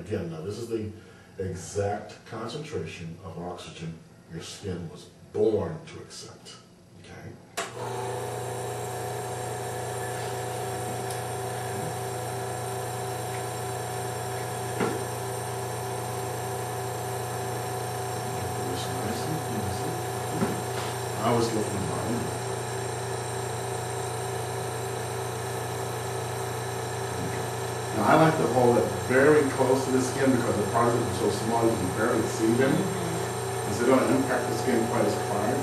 Again, now this is the exact concentration of oxygen your skin was born to accept. Okay? This nice and easy. I always go from the bottom. Now I like to hold it very close to the skin because the particles are so small you can barely see them. Because they don't impact the skin quite as hard.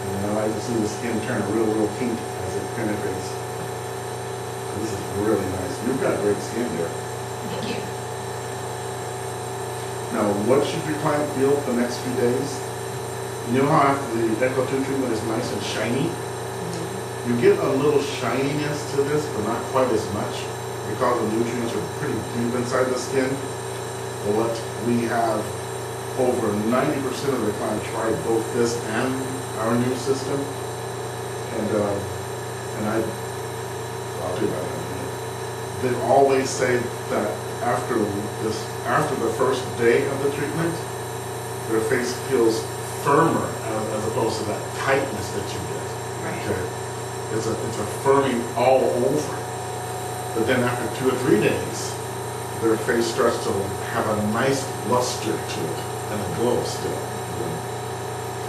And I like to see the skin turn real pink as it penetrates. So this is really nice. You've got great skin there. Thank you. Now, what should your client feel for the next few days? You know how after the Echo 2 treatment is nice and shiny? You get a little shininess to this, but not quite as much because the nutrients are pretty deep inside the skin. But we have over 90% of the clients tried both this and our new system. And I'll tell you about that in a minute. They always say that after the first day of the treatment, their face feels firmer as opposed to that tightness that you get. Right. Okay. It's a firming all over. But then after 2 or 3 days, their face starts to have a nice luster to it and a glow still.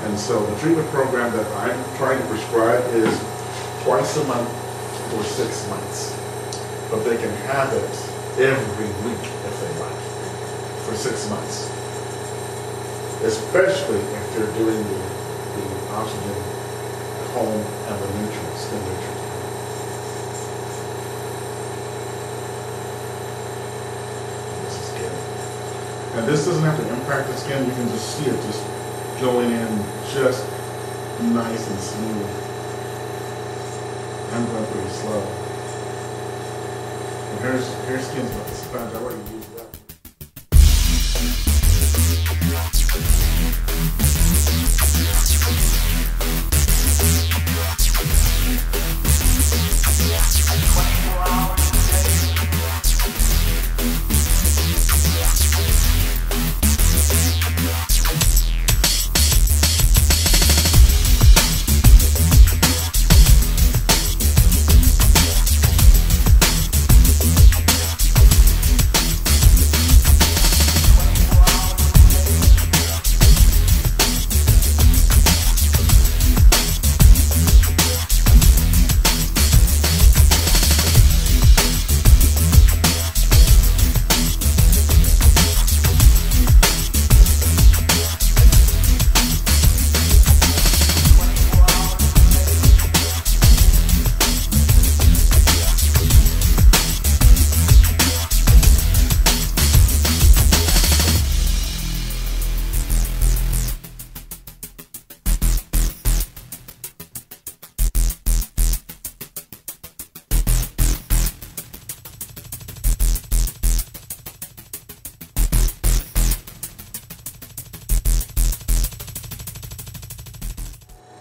And so the treatment program that I'm trying to prescribe is twice a month for 6 months. But they can have it every week if they like for 6 months. Especially if they're doing the oxygen at home and the nutrients, skin nutrients. This is good. And this doesn't have to impact the skin. You can just see it just going in just nice and smooth. I'm going pretty slow. And here's skin's like a sponge. I already used that.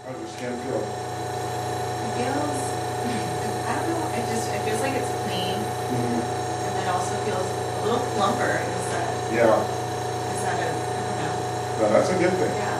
How does your skin feel? It feels, I don't know, it feels like it's clean. And then also feels a little plumper. Yeah. Is that a, I don't know. No, that's a good thing. Yeah.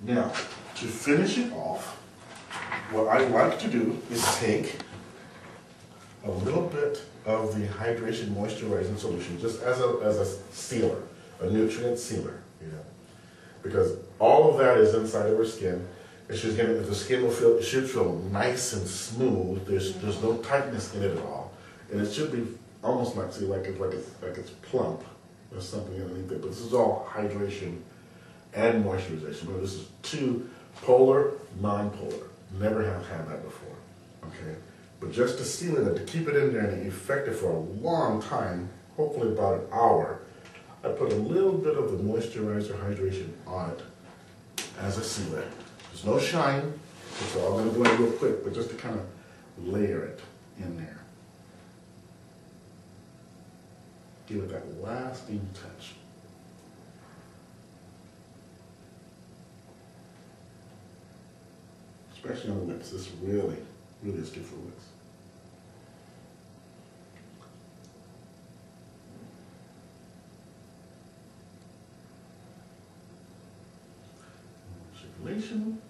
Now, To finish it off, what I like to do is take a little bit of the hydration moisturizing solution, just as a sealer, a nutrient sealer, you know, because all of that is inside of her skin. And she's gonna, the skin will feel, it should feel nice and smooth. There's no tightness in it at all, and it should be almost like, see, like it's plump or something underneath it. But this is all hydration and moisturization. But this is two polar, non-polar. Never have had that before. Okay, but just to seal it and to keep it in there and effective for a long time, hopefully about an hour, I put a little bit of the moisturizer hydration on it as a sealer. There's no shine, so I'm going to do it real quick, but just to kind of layer it in there. Give it that lasting touch. Especially on the lips. This really, really is good for lips. Circulation.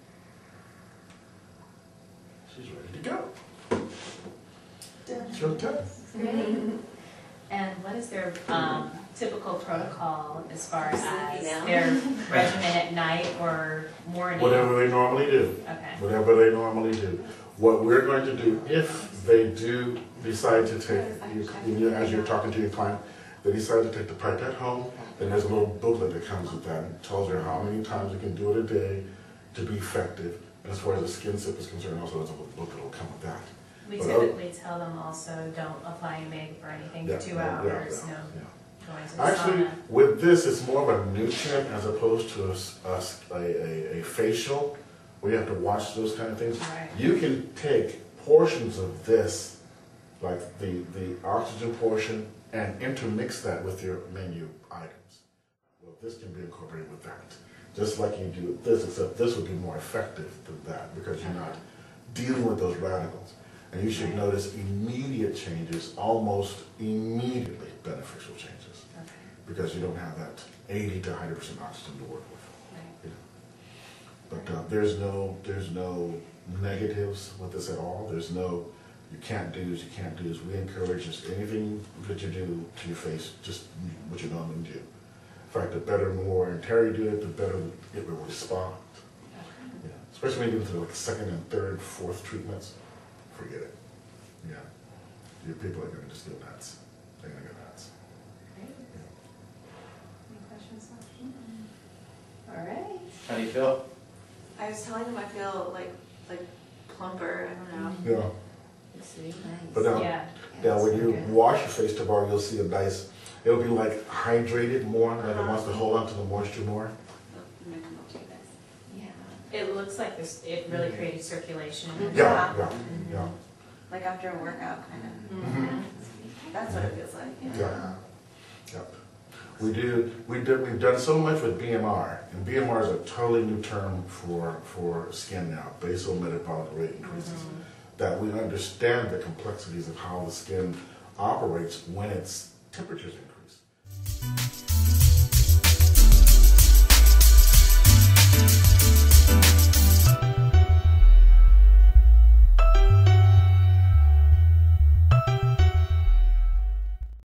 She's ready to go. It's your turn. And what is their typical protocol as far as their regimen at night or morning? Whatever they normally do. Okay. Whatever they normally do. What we're going to do, if they do decide to take, as you're talking to your client, they decide to take the pipette home, then there's a little booklet that comes with that. It tells her how many times you can do it a day to be effective. And as far as the skin sip is concerned, also there's a little booklet that will come with that. We typically tell them also don't apply makeup or anything for 2 hours, no going to the Actually, sauna. with this, it's more of a nutrient as opposed to a facial, where you have to watch those kind of things. Right. You can take portions of this, like the oxygen portion, and intermix that with your menu items. Well, this can be incorporated with that, just like you do with this, except this would be more effective than that because you're not dealing with those radicals. And you should notice immediate changes, almost immediately beneficial changes, because you don't have that 80 to 100% oxygen to work with. Right. You know. But there's no negatives with this at all. There's no you can't do's, you can't do's. We encourage just anything that you do to your face, just what you normally do. In fact, the better, more and Terry do it, the better it will respond. Yeah. Especially when you get into like second and third, fourth treatments. Forget it. Yeah. Your people are going to just go nuts. They're going to go nuts. Great. Yeah. Any questions? All right. How do you feel? I was telling him I feel like plumper, I don't know. Yeah. It's really nice. But now, Yeah. now when you Okay. wash your face tomorrow, you'll see a nice, it'll be like hydrated more, like it wants to hold on to the moisture more. Yeah. It looks like this, it really created circulation. Yeah, yeah, yeah. Like after a workout, kind of. Mhm. That's what it feels like. Yeah. Yep. We've done so much with BMR, and BMR is a totally new term for skin now, basal metabolic rate increases, that we understand the complexities of how the skin operates when its temperatures increase.